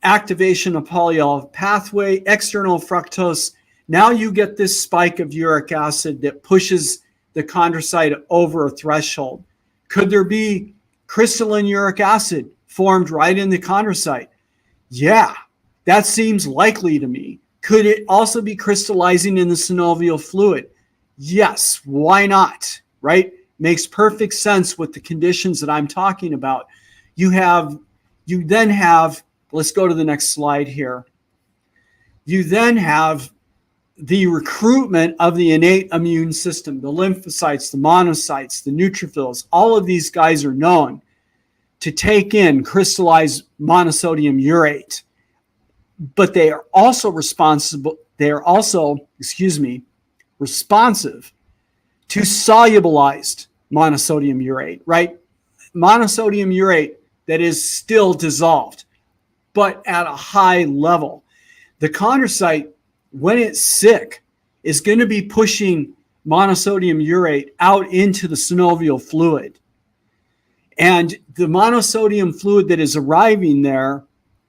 activation of polyol pathway, external fructose. Now you get this spike of uric acid that pushes the chondrocyte over a threshold. Could there be crystalline uric acid formed right in the chondrocyte? Yeah, that seems likely to me. Could it also be crystallizing in the synovial fluid? Yes, why not, right? Makes perfect sense with the conditions that I'm talking about. You then have, let's go to the next slide here. You then have the recruitment of the innate immune system, the lymphocytes, the monocytes, the neutrophils. All of these guys are known to take in crystallized monosodium urate, but they are also responsive to solubilized monosodium urate, right? Monosodium urate that is still dissolved, but at a high level. The chondrocyte, when it's sick, is going to be pushing monosodium urate out into the synovial fluid. And the monosodium fluid that is arriving there,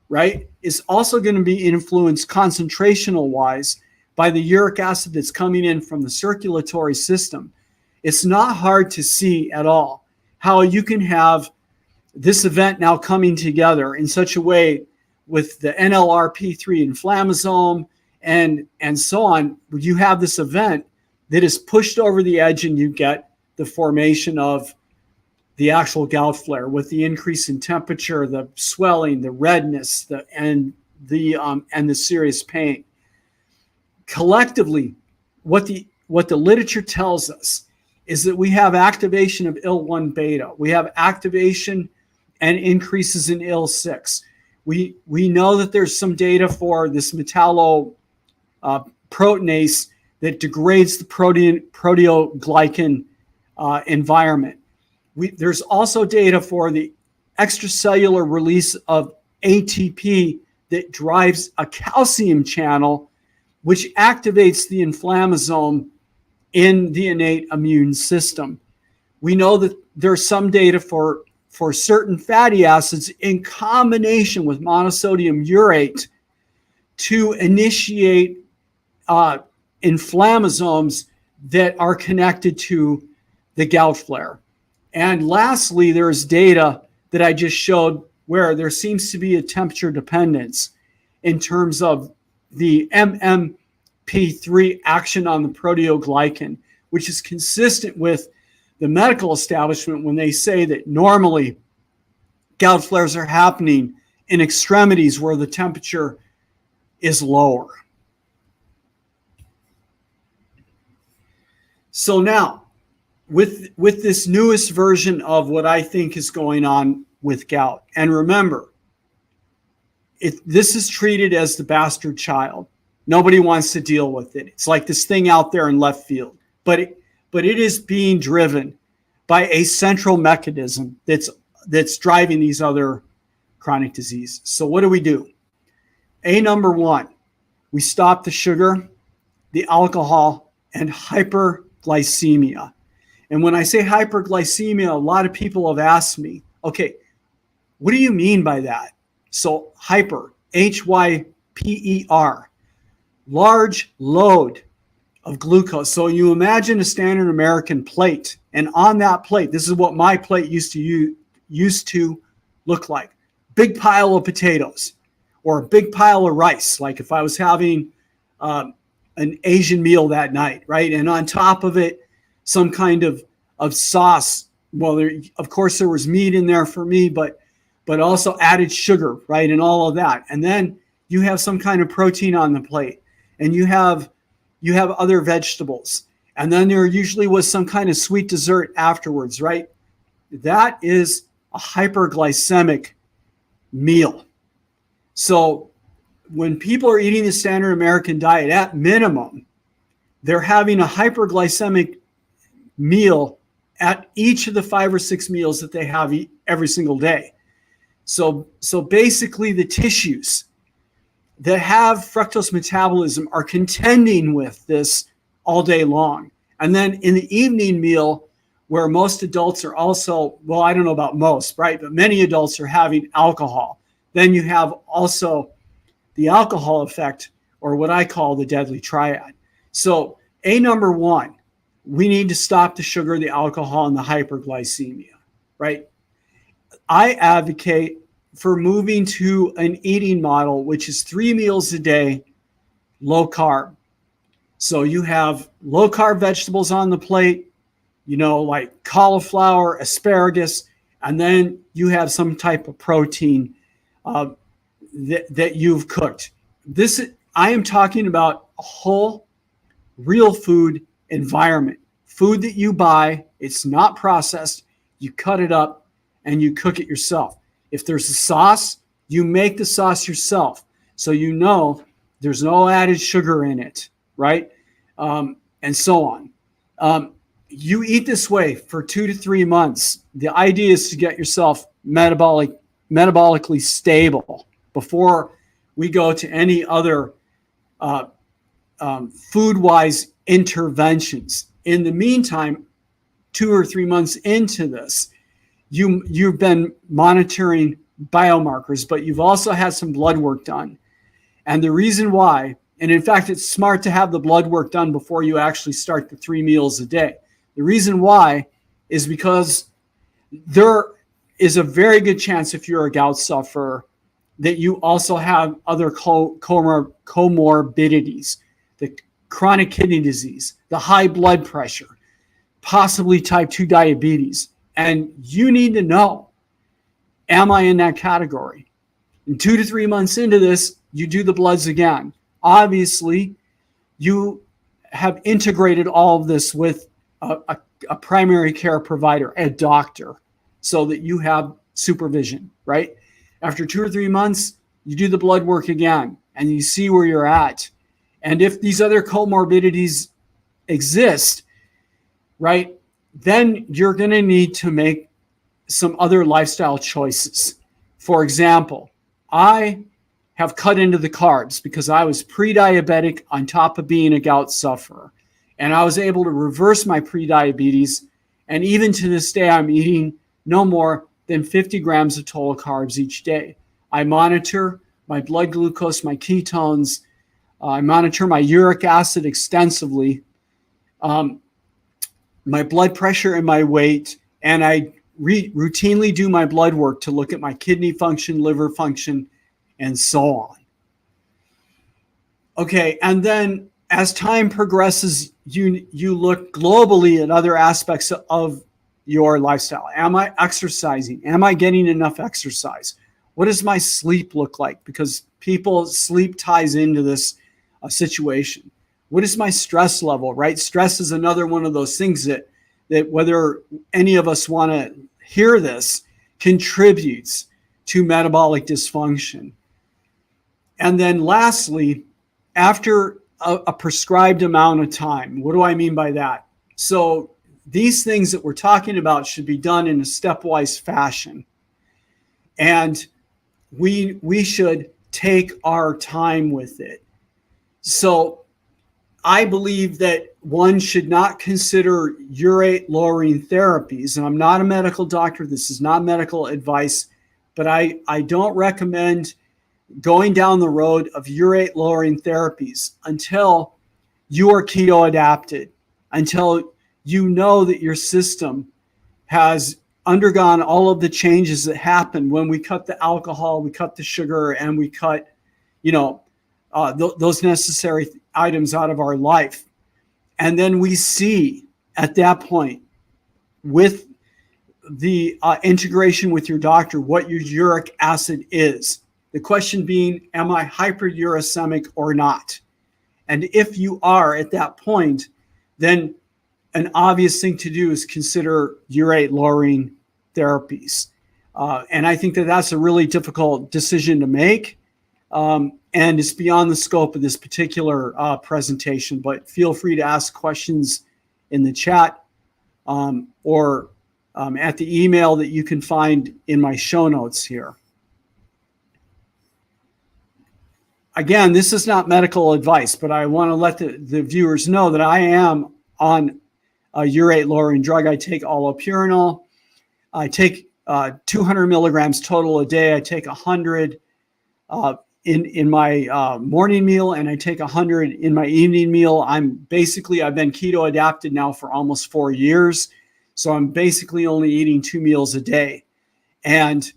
right, is also going to be influenced concentrational wise by the uric acid that's coming in from the circulatory system. It's not hard to see at all how you can have this event now coming together in such a way with the NLRP3 inflammasome and so on. You have this event that is pushed over the edge, and you get the formation of the actual gout flare with the increase in temperature, the swelling, the redness, and the serious pain. Collectively, what the literature tells us is that we have activation of IL-1 beta. We have activation and increases in IL-6. We know that there's some data for this metalloproteinase that degrades the proteoglycan environment. There's also data for the extracellular release of ATP that drives a calcium channel, which activates the inflammasome in the innate immune system. We know that there's some data for certain fatty acids in combination with monosodium urate to initiate inflammasomes that are connected to the gout flare. And lastly, there's data that I just showed where there seems to be a temperature dependence in terms of the MMP3 action on the proteoglycan, which is consistent with the medical establishment when they say that normally gout flares are happening in extremities where the temperature is lower. So now, with this newest version of what I think is going on with gout, and remember, this is treated as the bastard child. Nobody wants to deal with it. It's like this thing out there in left field, but it is being driven by a central mechanism that's driving these other chronic diseases. So what do? Number one, we stop the sugar, the alcohol, and hyperglycemia. And when I say hyperglycemia, a lot of people have asked me, okay, what do you mean by that? So hyper, Hyper, large load of glucose. So you imagine a standard American plate, and on that plate, this is what my plate used to look like. Big pile of potatoes or a big pile of rice, like if I was having an Asian meal that night, right? And on top of it, some kind of sauce. Well, of course, there was meat in there for me, but also added sugar, right? And all of that. And then you have some kind of protein on the plate, and you have other vegetables. And then there usually was some kind of sweet dessert afterwards, right? That is a hyperglycemic meal. So when people are eating the standard American diet, at minimum, they're having a hyperglycemic meal at each of the 5 or 6 meals that they have every single day. So basically the tissues that have fructose metabolism are contending with this all day long. And then in the evening meal, where most adults are also, well, I don't know about most, right? But many adults are having alcohol. Then you have also the alcohol effect, or what I call the deadly triad. So number one, we need to stop the sugar, the alcohol, and the hyperglycemia, right? I advocate for moving to an eating model, which is 3 meals a day, low carb. So you have low carb vegetables on the plate, like cauliflower, asparagus, and then you have some type of protein that you've cooked. I am talking about a whole real food environment. Food that you buy, it's not processed, you cut it up and you cook it yourself. If there's a sauce, you make the sauce yourself. So there's no added sugar in it, right? And so on. You eat this way for 2 to 3 months. The idea is to get yourself metabolically stable before we go to any other food-wise interventions. In the meantime, 2 or 3 months into this, you've been monitoring biomarkers, but you've also had some blood work done. And the reason why, and in fact, it's smart to have the blood work done before you actually start the 3 meals a day. The reason why is because there is a very good chance, if you're a gout sufferer, that you also have other comorbidities, the chronic kidney disease, the high blood pressure, possibly type 2 diabetes. And you need to know, am I in that category? And 2 to 3 months into this, you do the bloods again. Obviously, you have integrated all of this with a primary care provider, a doctor, so that you have supervision, right? After 2 or 3 months, you do the blood work again and you see where you're at. And if these other comorbidities exist, right, then you're going to need to make some other lifestyle choices. For example, I have cut into the carbs because I was pre-diabetic on top of being a gout sufferer. And I was able to reverse my pre-diabetes. And even to this day, I'm eating no more than 50 grams of total carbs each day. I monitor my blood glucose, my ketones. I monitor my uric acid extensively, my blood pressure and my weight. And I routinely do my blood work to look at my kidney function, liver function, and so on. Okay, and then as time progresses, you look globally at other aspects of your lifestyle. Am I exercising? Am I getting enough exercise? What does my sleep look like? Because sleep ties into this situation. What is my stress level, right? Stress is another one of those things that whether any of us want to hear this, contributes to metabolic dysfunction. And then lastly, after a prescribed amount of time, what do I mean by that? So these things that we're talking about should be done in a stepwise fashion. And we should take our time with it. So I believe that one should not consider urate lowering therapies. And I'm not a medical doctor. This is not medical advice, but I don't recommend going down the road of urate lowering therapies until you are keto adapted, until you know that your system has undergone all of the changes that happen when we cut the alcohol, we cut the sugar, and we cut, those necessary items out of our life. And then we see at that point, with the integration with your doctor, what your uric acid is. The question being, am I hyperuricemic or not? And if you are at that point, then an obvious thing to do is consider urate lowering therapies. And I think that that's a really difficult decision to make. And it's beyond the scope of this particular presentation, but feel free to ask questions in the chat or at the email that you can find in my show notes here. Again, this is not medical advice, but I want to let the viewers know that I am on a urate lowering drug. I take allopurinol. I take 200 milligrams total a day. I take 100 in my morning meal, and I take 100 in my evening meal. I've been keto adapted now for almost 4 years. So I'm basically only eating 2 meals a day. And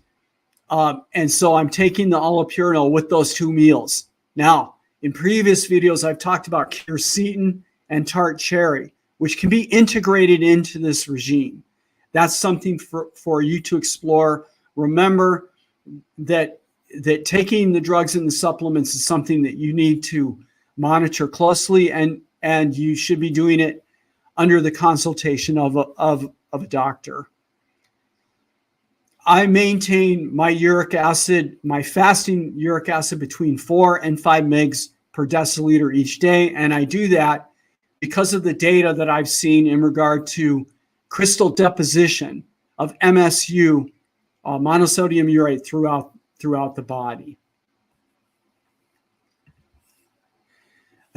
so I'm taking the allopurinol with those 2 meals. Now, in previous videos, I've talked about quercetin and tart cherry, which can be integrated into this regime. That's something for you to explore. Remember that taking the drugs and the supplements is something that you need to monitor closely, and you should be doing it under the consultation of a doctor. I maintain my uric acid, my fasting uric acid, between 4 and 5 mg per deciliter each day. And I do that because of the data that I've seen in regard to crystal deposition of MSU, monosodium urate, throughout the body.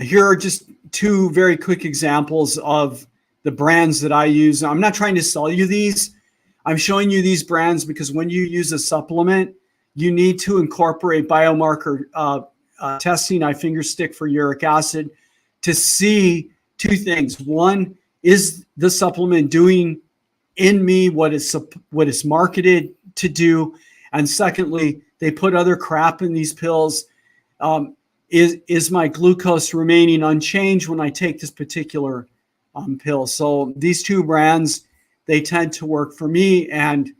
Here are just 2 very quick examples of the brands that I use. I'm not trying to sell you these. I'm showing you these brands because when you use a supplement, you need to incorporate biomarker testing. I finger stick for uric acid to see two things. One, is the supplement doing in me what is marketed to do? And secondly, they put other crap in these pills. Is my glucose remaining unchanged when I take this particular pill? So these two brands, they tend to work for me. And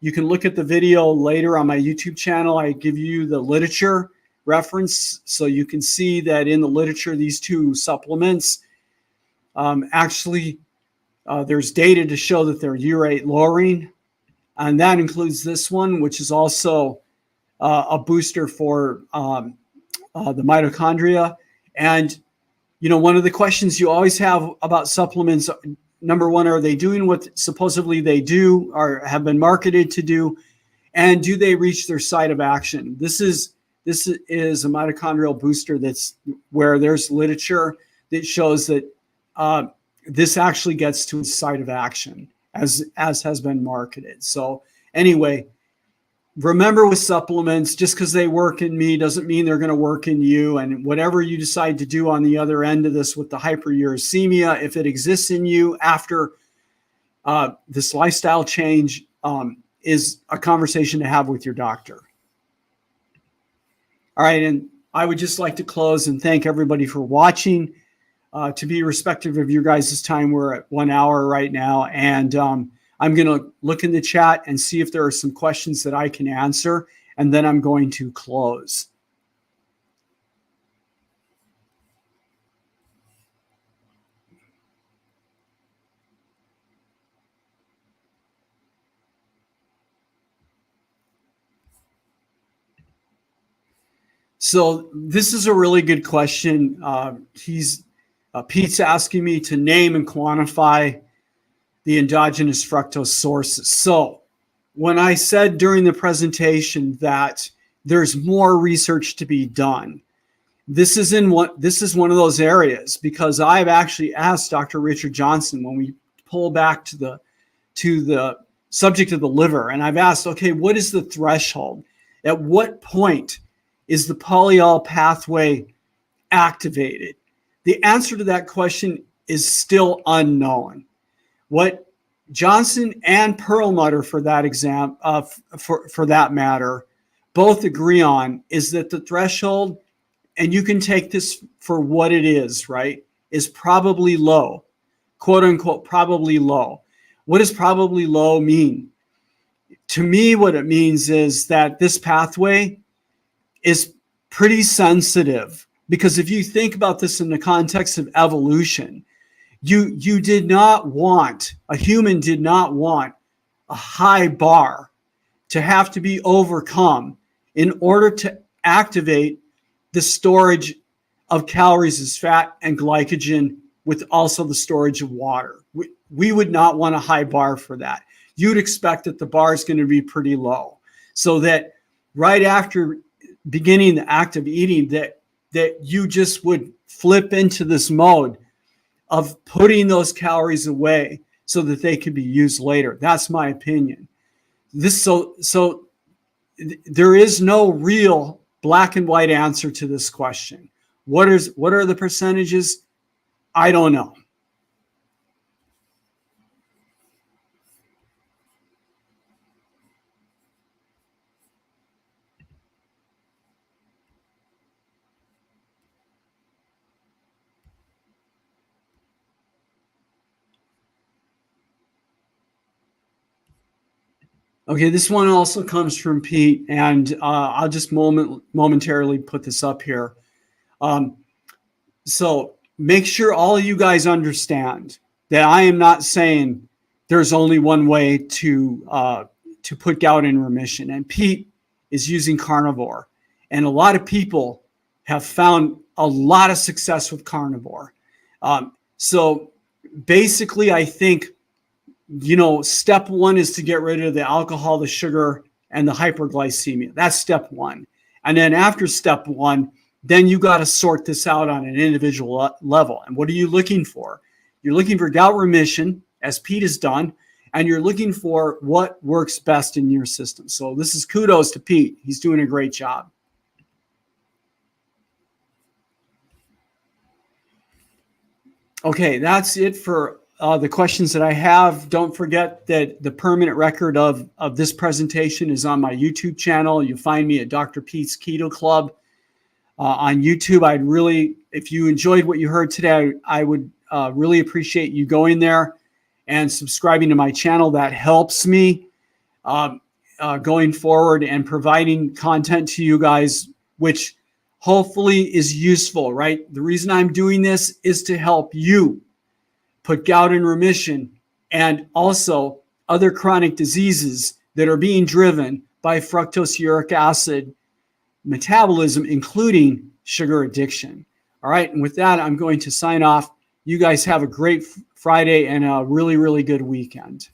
you can look at the video later on my YouTube channel. I give you the literature reference, so you can see that in the literature, these two supplements there's data to show that they're urate lowering, and that includes this one, which is also a booster for the mitochondria. And one of the questions you always have about supplements, number one, are they doing what supposedly they do or have been marketed to do, and do they reach their site of action? This is a mitochondrial booster that's where there's literature that shows that this actually gets to its site of action as has been marketed. So anyway, remember with supplements, just because they work in me doesn't mean they're going to work in you. And whatever you decide to do on the other end of this with the hyperuricemia, if it exists in you after this lifestyle change, is a conversation to have with your doctor. All right, and I would just like to close and thank everybody for watching. To be respectful of your guys' time, we're at 1 hour right now, and I'm going to look in the chat and see if there are some questions that I can answer, and then I'm going to close. So this is a really good question. Pete's asking me to name and quantify the endogenous fructose sources. So when I said during the presentation that there's more research to be done, this is one of those areas, because I've actually asked Dr. Richard Johnson, when we pull back to the subject of the liver, and I've asked, okay, what is the threshold? At what point is the polyol pathway activated? The answer to that question is still unknown. What Johnson and Perlmutter, for that matter, both agree on is that the threshold, and you can take this for what it is, right, is probably low, quote unquote, probably low. What does probably low mean? To me, what it means is that this pathway is pretty sensitive. Because if you think about this in the context of evolution, you did not want, a human did not want a high bar to have to be overcome in order to activate the storage of calories as fat and glycogen, with also the storage of water. We would not want a high bar for that. You'd expect that the bar is going to be pretty low, so that right after beginning the act of eating, that you just would flip into this mode of putting those calories away so that they can be used later. That's my opinion. So there is no real black and white answer to this question. What are the percentages? I don't know. Okay, this one also comes from Pete, and I'll just momentarily put this up here. So make sure all of you guys understand that I am not saying there's only one way to put gout in remission. And Pete is using carnivore, and a lot of people have found a lot of success with carnivore. So basically, I think, step one is to get rid of the alcohol, the sugar, and the hyperglycemia. That's step one. And then after step one, then you got to sort this out on an individual level. And what are you looking for? You're looking for gout remission, as Pete has done, and you're looking for what works best in your system. So this is kudos to Pete. He's doing a great job. Okay, that's it for the questions that I have. Don't forget that the permanent record of this presentation is on my YouTube channel. You'll find me at Dr. Pete's Keto Club on YouTube. I'd really, if you enjoyed what you heard today, I would really appreciate you going there and subscribing to my channel. That helps me going forward and providing content to you guys, which hopefully is useful, right? The reason I'm doing this is to help you put gout in remission and also other chronic diseases that are being driven by fructose uric acid metabolism, including sugar addiction. All right, and with that, I'm going to sign off. You guys have a great Friday and a really, really good weekend.